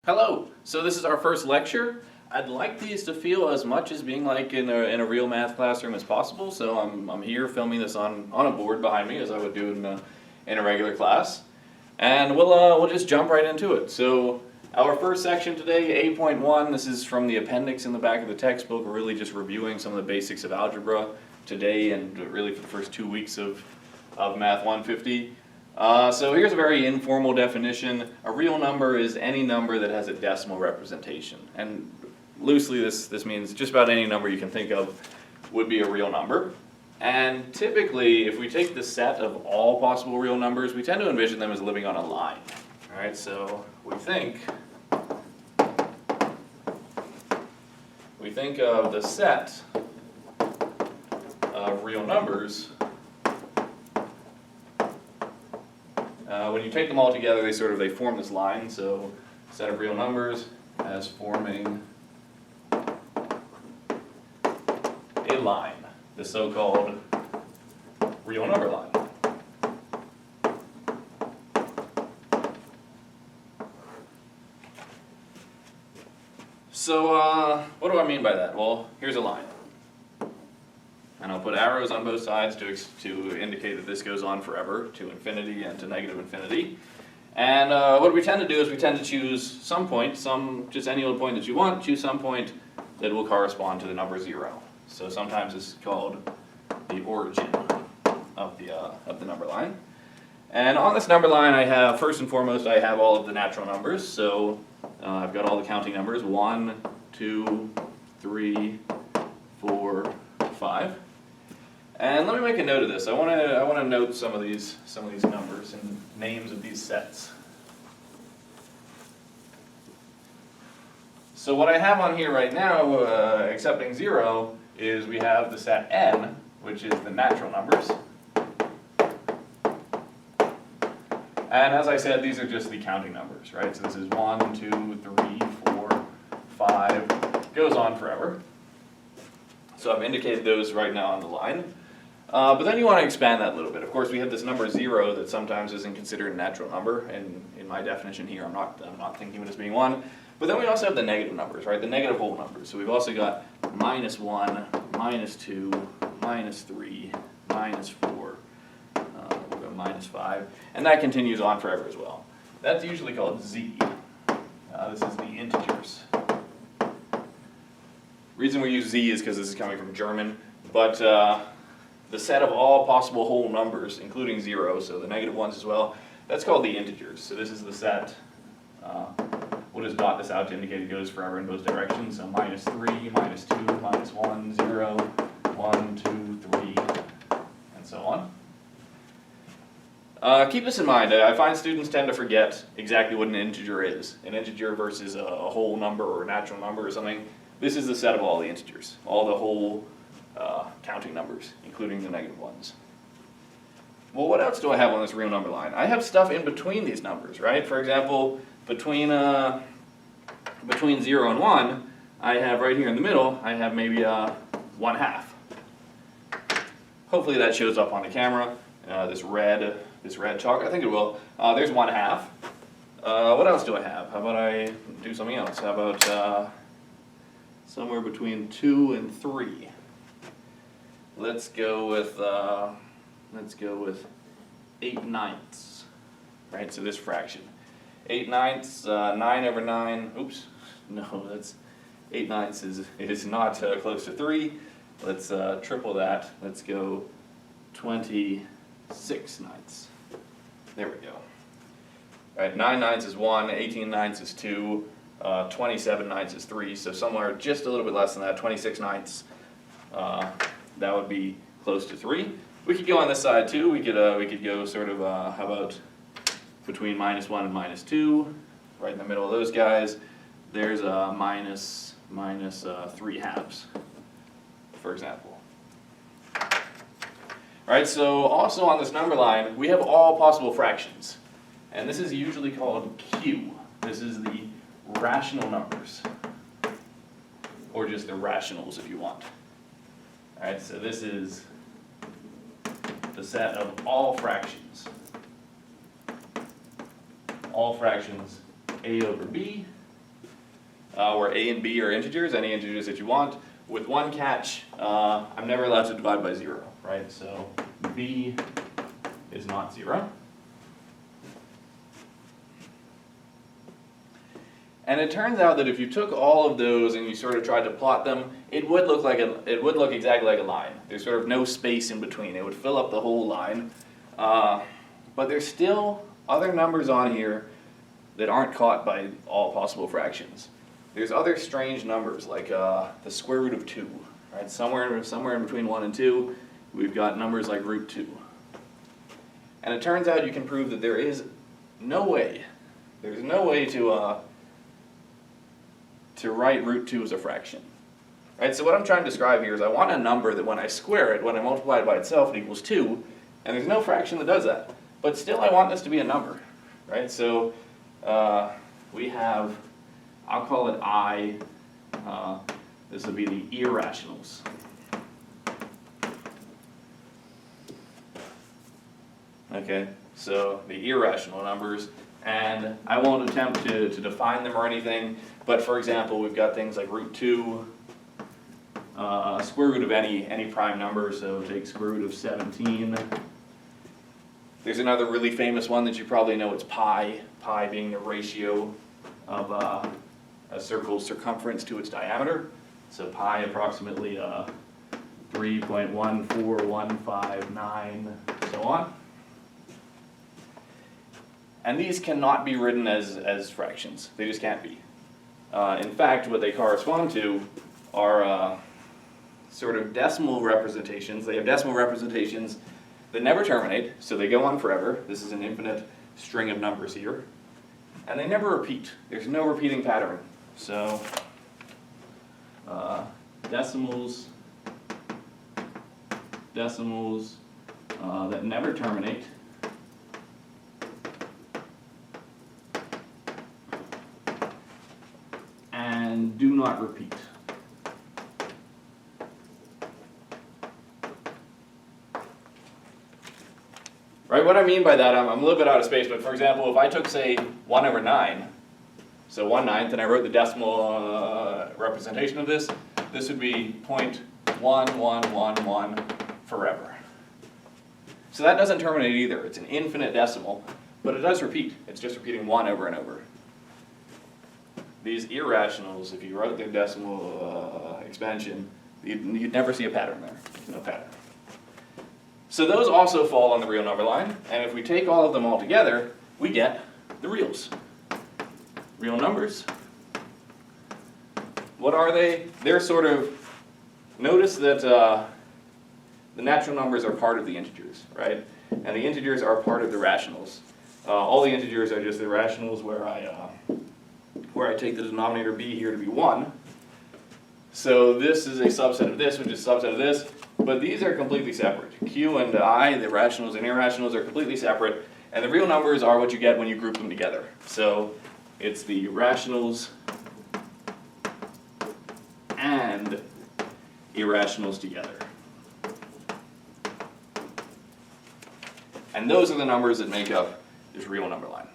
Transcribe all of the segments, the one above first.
Hello! So this is our first lecture. I'd like these to feel as much as being like in a real math classroom as possible, so I'm here filming this on a board behind me as I would do in a regular class. And we'll just jump right into it. So our first section today, A.1, this is from the appendix in the back of the textbook. We're really just reviewing some of the basics of algebra today and really for the first 2 weeks of Math 150. So here's a very informal definition. A real number is any number that has a decimal representation. And loosely this means just about any number you can think of would be a real number. And typically, if we take the set of all possible real numbers, we tend to envision them as living on a line. All right, so we think of the set of real numbers. When you take them all together, they form this line. So, set of real numbers as forming a line, the so-called real number line. So, what do I mean by that? Well, here's a line. And I'll put arrows on both sides to indicate that this goes on forever, to infinity and to negative infinity. And what we tend to do is we tend to choose some point, just any old point that you want, choose some point that will correspond to the number 0. So sometimes it's called the origin of the number line. And on this number line I have, first and foremost, I have all of the natural numbers. So I've got all the counting numbers, 1, 2, 3, 4, 5. And let me make a note of this. I want to note some of these numbers and names of these sets. So what I have on here right now, accepting 0, is we have the set n, which is the natural numbers. And as I said, these are just the counting numbers, right? So this is 1, 2, 3, 4, 5, goes on forever. So I've indicated those right now on the line. But then you want to expand that a little bit. Of course, we have this number 0 that sometimes isn't considered a natural number, and in my definition here, I'm not thinking of it as being 1. But then we also have the negative numbers, right? The negative whole numbers. So we've also got -1, -2, -3, -4, we've got -5, and that continues on forever as well. That's usually called z. This is the integers. Reason we use z is because this is coming from German, but the set of all possible whole numbers, including 0, so the negative ones as well, that's called the integers. So this is the set. We'll just dot this out to indicate it goes forever in both directions. So -3, -2, -1, 0, 1, 2, 3, and so on. Keep this in mind. I find students tend to forget exactly what an integer is. An integer versus a whole number or a natural number or something. This is the set of all the integers, all the whole counting numbers, including the negative ones. Well, what else do I have on this real number line? I have stuff in between these numbers, right? For example, between 0 and 1, I have right here in the middle, I have maybe 1/2. Hopefully that shows up on the camera. This red chalk, I think it will. There's 1/2. What else do I have? How about I do something else? How about somewhere between 2 and 3? Let's go with 8/9, right? So this fraction, 8/9, 9/9. Oops, no, that's 8/9 is not close to 3. Let's triple that. Let's go 26/9. There we go. All right, 9/9 is 1, 18/9 is 2, 27/9 is 3. So somewhere just a little bit less than that, 26/9. That would be close to 3. We could go on this side too. We could go sort of how about between -1 and -2, right in the middle of those guys. There's a minus 3/2, for example. All right. So also on this number line, we have all possible fractions, and this is usually called Q. This is the rational numbers, or just the rationals if you want. All right, so this is the set of all fractions. All fractions a over b where a and b are integers, any integers that you want, with one catch. I'm never allowed to divide by 0, right? So b is not 0. And it turns out that if you took all of those and you sort of tried to plot them, it would look exactly like a line. There's sort of no space in between. It would fill up the whole line. But there's still other numbers on here that aren't caught by all possible fractions. There's other strange numbers like the square root of 2, right? Somewhere in between 1 and 2, we've got numbers like root 2. And it turns out you can prove that there's no way to write root 2 as a fraction. Right? So what I'm trying to describe here is I want a number that when I square it, when I multiply it by itself, it equals 2, and there's no fraction that does that. But still I want this to be a number. Right? So we have, I'll call it I, this will be the irrationals. Okay, so the irrational numbers, and I won't attempt to define them or anything, but for example, we've got things like root 2, square root of any prime number, so take square root of 17. There's another really famous one that you probably know, it's pi, pi being the ratio of a circle's circumference to its diameter, so pi approximately 3.14159, so on. And these cannot be written as fractions. They just can't be. In fact, what they correspond to are sort of decimal representations. They have decimal representations that never terminate, so they go on forever. This is an infinite string of numbers here. And they never repeat. There's no repeating pattern. So decimals that never terminate. And do not repeat. Right, what I mean by that, I'm a little bit out of space, but for example, if I took, say, 1 over 9, so 1/9, and I wrote the decimal representation of this, this would be 0.1111 forever. So that doesn't terminate either. It's an infinite decimal, but it does repeat. It's just repeating 1 over and over. These irrationals, if you wrote their decimal expansion, you'd never see a pattern there. There's no pattern. So those also fall on the real number line, and if we take all of them all together, we get the reals. Real numbers. What are they? They're sort of, notice that the natural numbers are part of the integers, right? And the integers are part of the rationals. All the integers are just the rationals where I take the denominator b here to be 1. So this is a subset of this, which is a subset of this, but these are completely separate. Q and I, the rationals and irrationals, are completely separate, and the real numbers are what you get when you group them together. So it's the rationals and irrationals together. And those are the numbers that make up this real number line.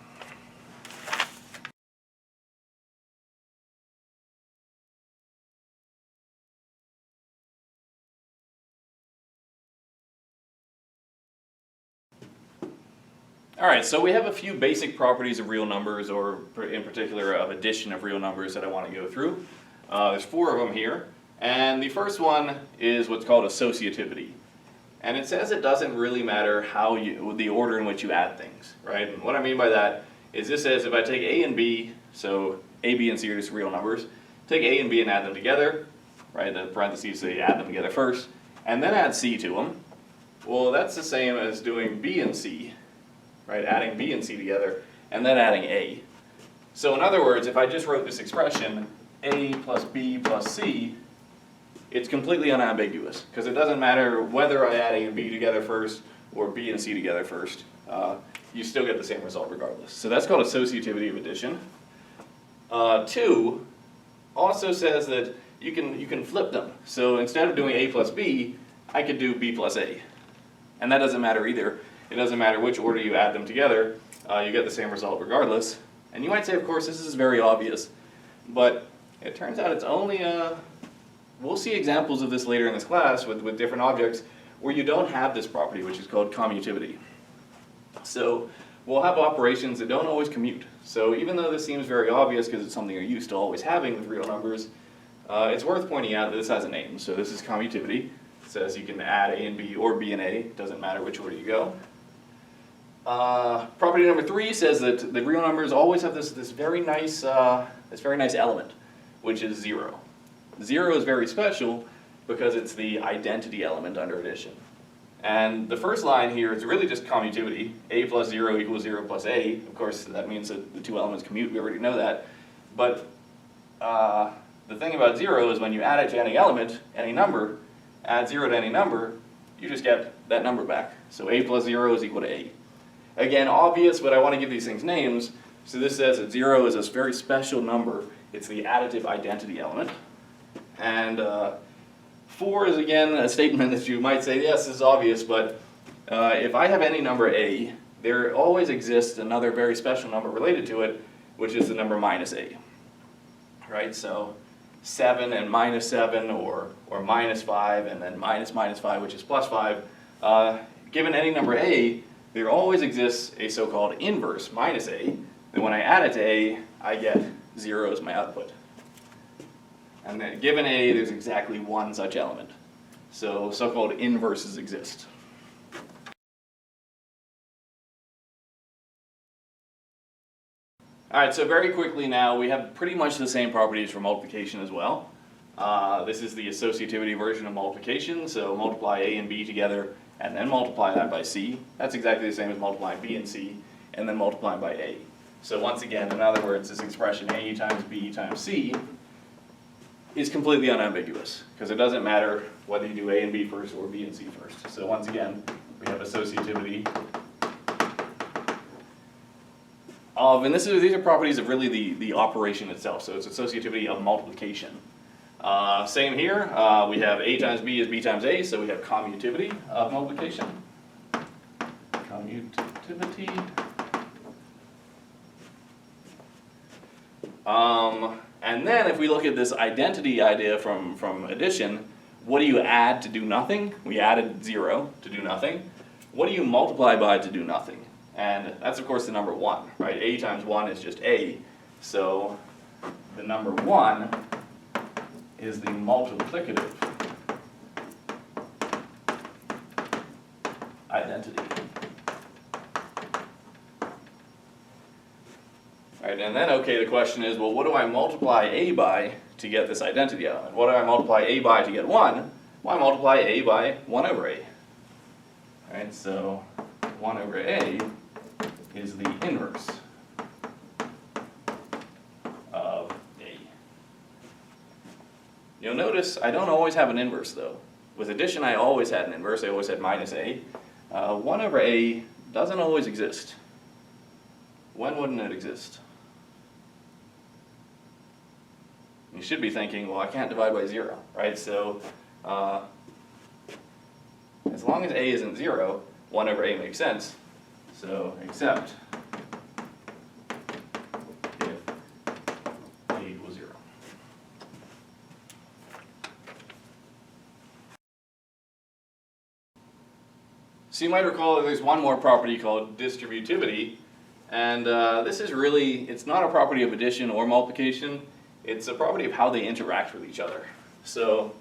Alright, so we have a few basic properties of real numbers, or in particular of addition of real numbers, that I want to go through. There's 4 of them here, and the first one is what's called associativity. And it says it doesn't really matter the order in which you add things, right? And what I mean by that is this says if I take A and B, so A, B, and C are just real numbers, take A and B and add them together, right? The parentheses say add them together first, and then add C to them. Well, that's the same as doing B and C. Right, adding B and C together, and then adding A. So in other words, if I just wrote this expression, A plus B plus C, it's completely unambiguous, because it doesn't matter whether I add A and B together first, or B and C together first. You still get the same result regardless. So that's called associativity of addition. 2 also says that you can flip them. So instead of doing A plus B, I could do B plus A. And that doesn't matter either. It doesn't matter which order you add them together, you get the same result regardless. And you might say, of course, this is very obvious, but It turns out it's only, we'll see examples of this later in this class with different objects where you don't have this property, which is called commutativity. So we'll have operations that don't always commute. So even though this seems very obvious because it's something you're used to always having with real numbers, it's worth pointing out that this has a name. So this is commutativity. It says you can add A and B or B and A, doesn't matter which order you go. Property number 3 says that the real numbers always have this very nice element, which is 0. 0 is very special because it's the identity element under addition. And the first line here is really just commutativity. A plus 0 equals 0 plus A. Of course, that means that the two elements commute. We already know that. But the thing about 0 is when you add it to any element, any number, add 0 to any number, you just get that number back. So A plus 0 is equal to A. Again, obvious, but I want to give these things names. So this says that 0 is this very special number. It's the additive identity element. And 4 is, again, a statement that you might say, yes, this is obvious, but if I have any number A, there always exists another very special number related to it, which is the number minus A. Right? So 7 and minus 7, or minus 5, and then minus 5, which is plus 5. Given any number A, there always exists a so-called inverse, minus A, that when I add it to A, I get 0 as my output. And then given A, there's exactly one such element. So so-called inverses exist. All right, so very quickly now, we have pretty much the same properties for multiplication as well. This is the associativity version of multiplication, so multiply A and B together, and then multiply that by C. That's exactly the same as multiplying B and C, and then multiplying by A. So once again, in other words, this expression A times B times C is completely unambiguous, because it doesn't matter whether you do A and B first or B and C first. So once again, we have associativity of, and these are properties of really the operation itself, so it's associativity of multiplication. Same here, we have A times B is B times A, so we have commutativity of multiplication. Commutativity. And then if we look at this identity idea from addition, what do you add to do nothing? We added 0 to do nothing. What do you multiply by to do nothing? And that's of course the number 1, right? A times 1 is just A. So the number 1 is the multiplicative identity. Right, and then, okay, the question is, well, what do I multiply A by to get this identity element? What do I multiply A by to get 1? Well, I multiply A by 1 over A. Right, so 1 over A is the inverse of A. You'll notice I don't always have an inverse, though. With addition, I always had an inverse. I always had minus A. 1 over A doesn't always exist. When wouldn't it exist? You should be thinking, well, I can't divide by 0, right? So as long as A isn't 0, 1 over A makes sense. So except if A equals 0. So you might recall that there's one more property called distributivity. And this is really, it's not a property of addition or multiplication. It's a property of how they interact with each other. So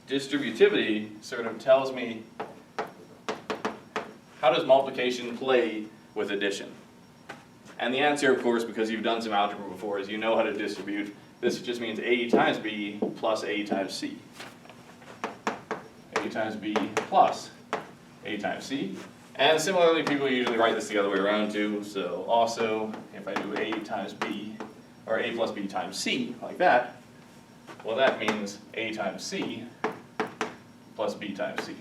distributivity sort of tells me how does multiplication play with addition? And the answer, of course, because you've done some algebra before, is you know how to distribute. This just means A times B plus A times C. A times B plus A times C. And similarly, people usually write this the other way around too. So also, if I do A times B, or A plus B times C, like that, well, that means A times C plus B times C.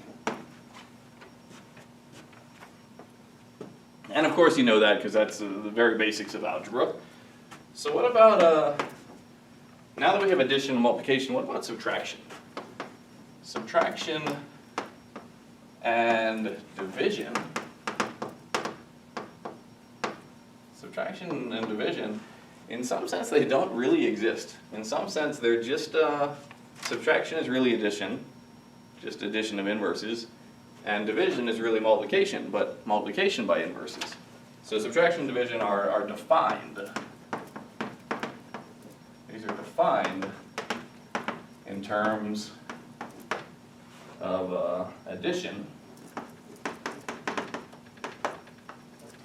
And of course you know that because that's the very basics of algebra. So what about, now that we have addition and multiplication, what about subtraction? Subtraction and division. Subtraction and division In some sense, they don't really exist. In some sense, they're just, subtraction is really addition, just addition of inverses, and division is really multiplication, but multiplication by inverses. So subtraction and division are defined. These are defined in terms of addition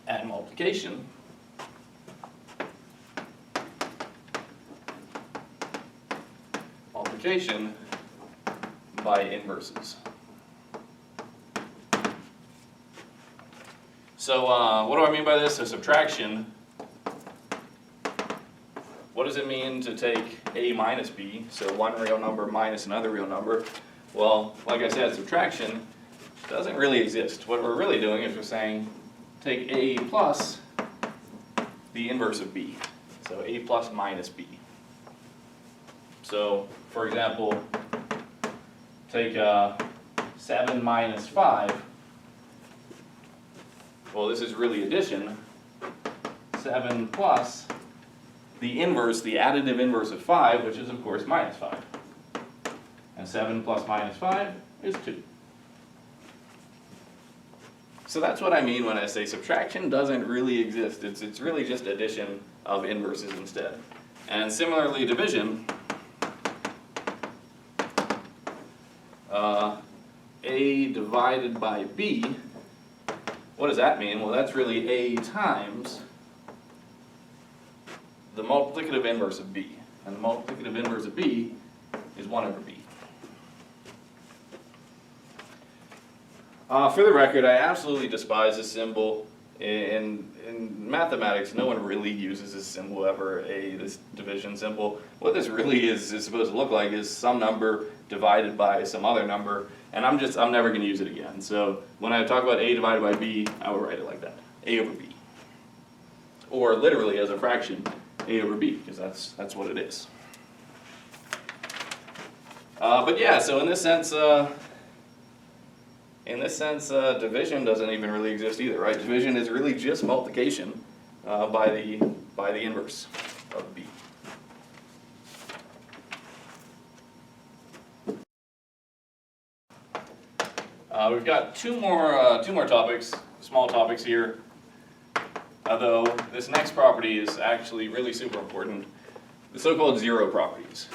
and multiplication. Multiplication by inverses. So what do I mean by this? So subtraction, what does it mean to take A minus B, so one real number minus another real number? Well, like I said, subtraction doesn't really exist. What we're really doing is we're saying take A plus the inverse of B, so A plus minus B. So, for example, take 7 minus 5. Well, this is really addition. 7 plus the inverse, the additive inverse of 5, which is of course minus 5. And 7 plus minus 5 is 2. So that's what I mean when I say subtraction doesn't really exist. It's really just addition of inverses instead. And similarly, division, A divided by B, what does that mean? Well, that's really A times the multiplicative inverse of B. And the multiplicative inverse of B is 1 over B. For the record, I absolutely despise this symbol. In mathematics, no one really uses this symbol ever, this division symbol. What this really is supposed to look like is some number divided by some other number, and I'm never going to use it again. So when I talk about A divided by B, I will write it like that, A over B. Or literally as a fraction, A over B, because that's what it is. But yeah, so in this sense, division doesn't even really exist either, right? Division is really just multiplication by the inverse of B. We've got two more topics, small topics here. Although this next property is actually really super important, the so-called zero properties.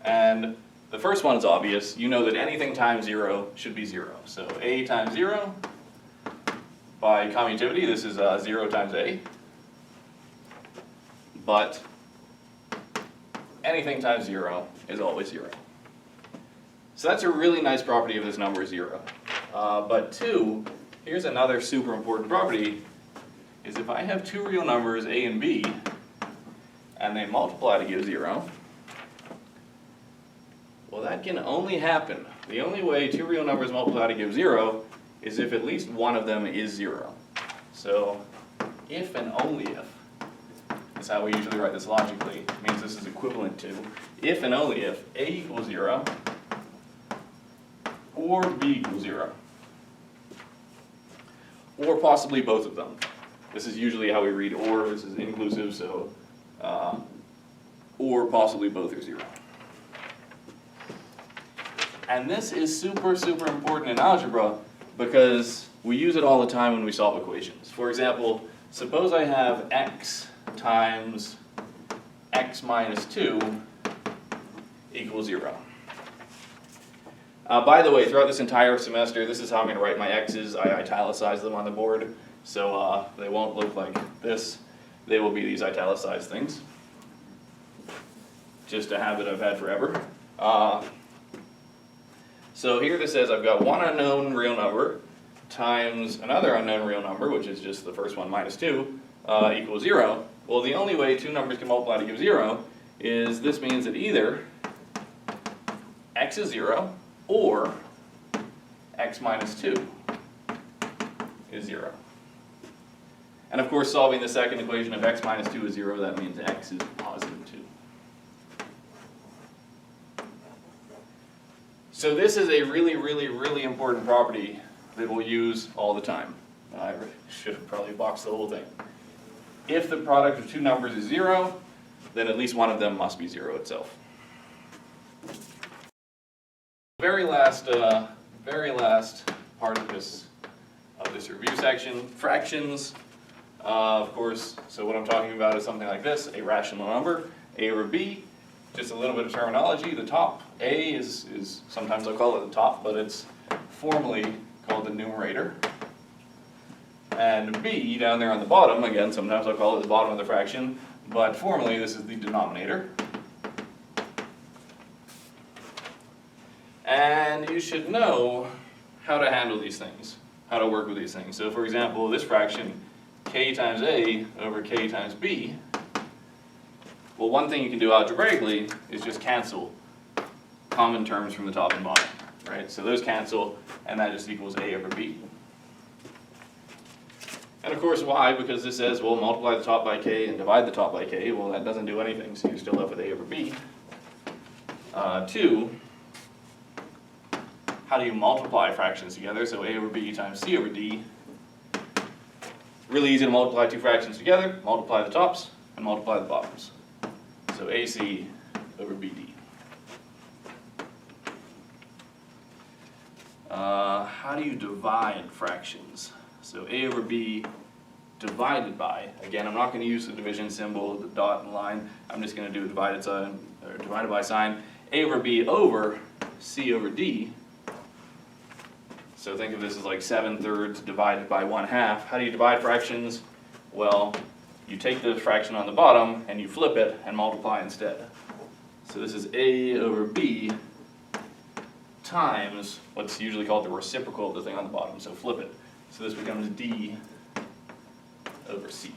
And the first one is obvious. You know that anything times 0 should be 0. So A times 0, by commutativity, this is 0 times A. But anything times 0 is always 0. So that's a really nice property of this number 0. But 2, here's another super important property, is if I have two real numbers, A and B, and they multiply to give 0, well, that can only happen. The only way two real numbers multiply to give 0 is if at least one of them is 0. So, if and only if, is how we usually write this logically. It means this is equivalent to if and only if A equals 0 or B equals 0. Or possibly both of them. This is usually how we read or. This is inclusive, so or possibly both are 0. And this is super, super important in algebra because we use it all the time when we solve equations. For example, suppose I have x times x minus 2 equals 0. By the way, throughout this entire semester, this is how I'm going to write my x's. I italicize them on the board, so they won't look like this. They will be these italicized things. Just a habit I've had forever. So here this says I've got one unknown real number times another unknown real number, which is just the first one minus 2, equals 0. Well, the only way two numbers can multiply to give 0 is this means that either x is 0 or x minus 2 is 0. And of course, solving the second equation of x minus 2 is 0, that means x is positive 2. So this is a really, really, really important property that we'll use all the time. I should have probably boxed the whole thing. If the product of two numbers is 0, then at least one of them must be 0 itself. Very last part of this review section, fractions. Of course, so what I'm talking about is something like this: a rational number, a over b. Just a little bit of terminology. The top, a is sometimes I'll call it the top, but it's formally called the numerator. And b down there on the bottom, again, sometimes I'll call it the bottom of the fraction, but formally this is the denominator. And you should know how to handle these things, how to work with these things. So for example, this fraction, k times a over k times b, well, one thing you can do algebraically is just cancel common terms from the top and bottom, right? So those cancel, and that just equals a over b. And of course, why? Because this says, well, multiply the top by k and divide the top by k. Well, that doesn't do anything, so you're still left with a over b. 2, how do you multiply fractions together? So a over b times c over d. Really easy to multiply two fractions together. Multiply the tops and multiply the bottoms. So AC over BD. How do you divide fractions? So A over B divided by, again, I'm not going to use the division symbol, the dot and line. I'm just going to do a divided sign, or divided by sign. A over B over C over D. So think of this as like 7/3 divided by 1/2. How do you divide fractions? Well, you take the fraction on the bottom and you flip it and multiply instead. So this is A over B times what's usually called the reciprocal of the thing on the bottom, so flip it. So this becomes D over C.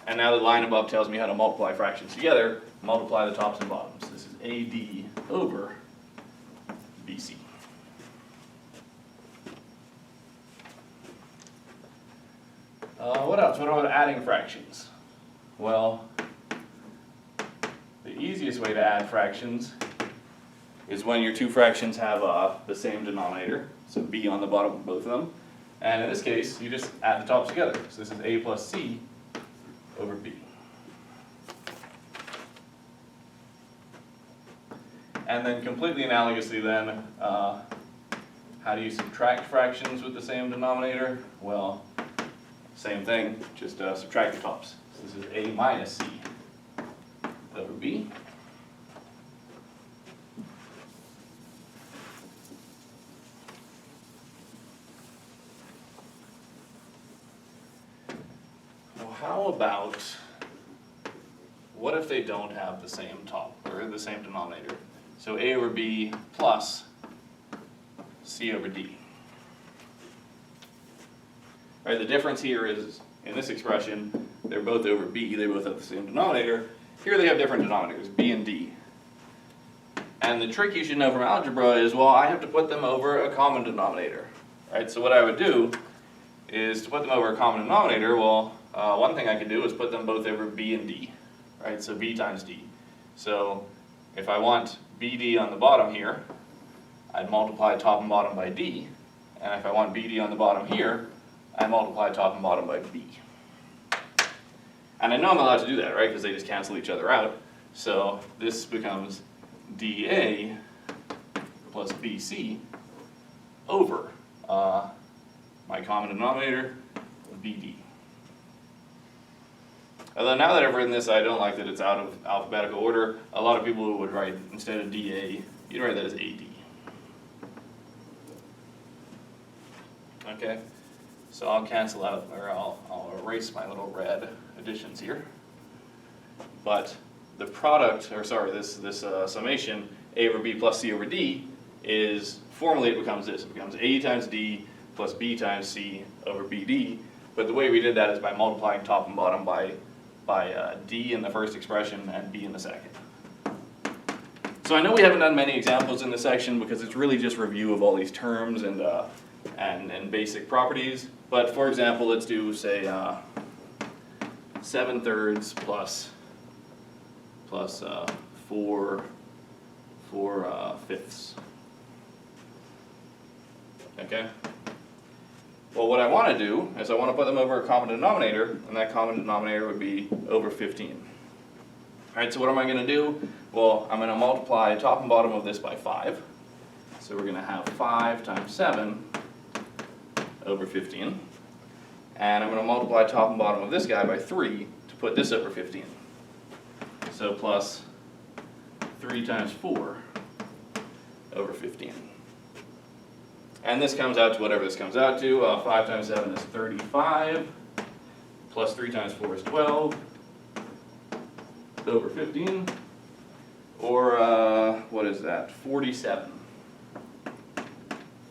And now the line above tells me how to multiply fractions together. Multiply the tops and bottoms. This is AD over BC. What else? What about adding fractions? Well, the easiest way to add fractions is when your two fractions have the same denominator, so b on the bottom of both of them. And in this case, you just add the tops together. So this is a plus c over b. And then completely analogously then, how do you subtract fractions with the same denominator? Well, same thing, just subtract the tops. So this is a minus c over b. Well, how about, what if they don't have the same top, or the same denominator? So a over b plus c over d. Right, the difference here is, in this expression, they're both over b, they both have the same denominator. Here they have different denominators, b and d. And the trick you should know from algebra is, well, I have to put them over a common denominator. Right, so what I would do is, to put them over a common denominator, well, one thing I could do is put them both over b and d. Right, so b times d. So if I want bd on the bottom here, I'd multiply top and bottom by d. And if I want bd on the bottom here, I multiply top and bottom by b. And I know I'm allowed to do that, right, because they just cancel each other out. So this becomes dA plus bc over my common denominator, bd. Although now that I've written this, I don't like that it's out of alphabetical order. A lot of people would write, instead of dA, you'd write that as AD. Okay? So I'll cancel out, or I'll erase my little red additions here. But the product, or sorry, this summation, A over B plus C over D, is, formally it becomes this. It becomes A times D plus B times C over BD. But the way we did that is by multiplying top and bottom by D in the first expression and B in the second. So I know we haven't done many examples in this section because it's really just review of all these terms and basic properties. But for example, let's do, say, 7/3 plus 4 fifths. Okay? Well, what I want to do is I want to put them over a common denominator, and that common denominator would be over 15. Alright, so what am I going to do? Well, I'm going to multiply top and bottom of this by 5. So we're going to have 5 times 7 over 15. And I'm going to multiply top and bottom of this guy by 3 to put this over 15. So plus 3 times 4 over 15. And this comes out to whatever this comes out to. 5 times 7 is 35. Plus 3 times 4 is 12 over 15. Or, what is that? 47.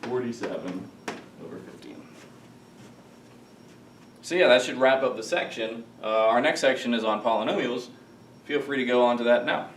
47 over 15. So yeah, that should wrap up the section. Our next section is on polynomials. Feel free to go on to that now.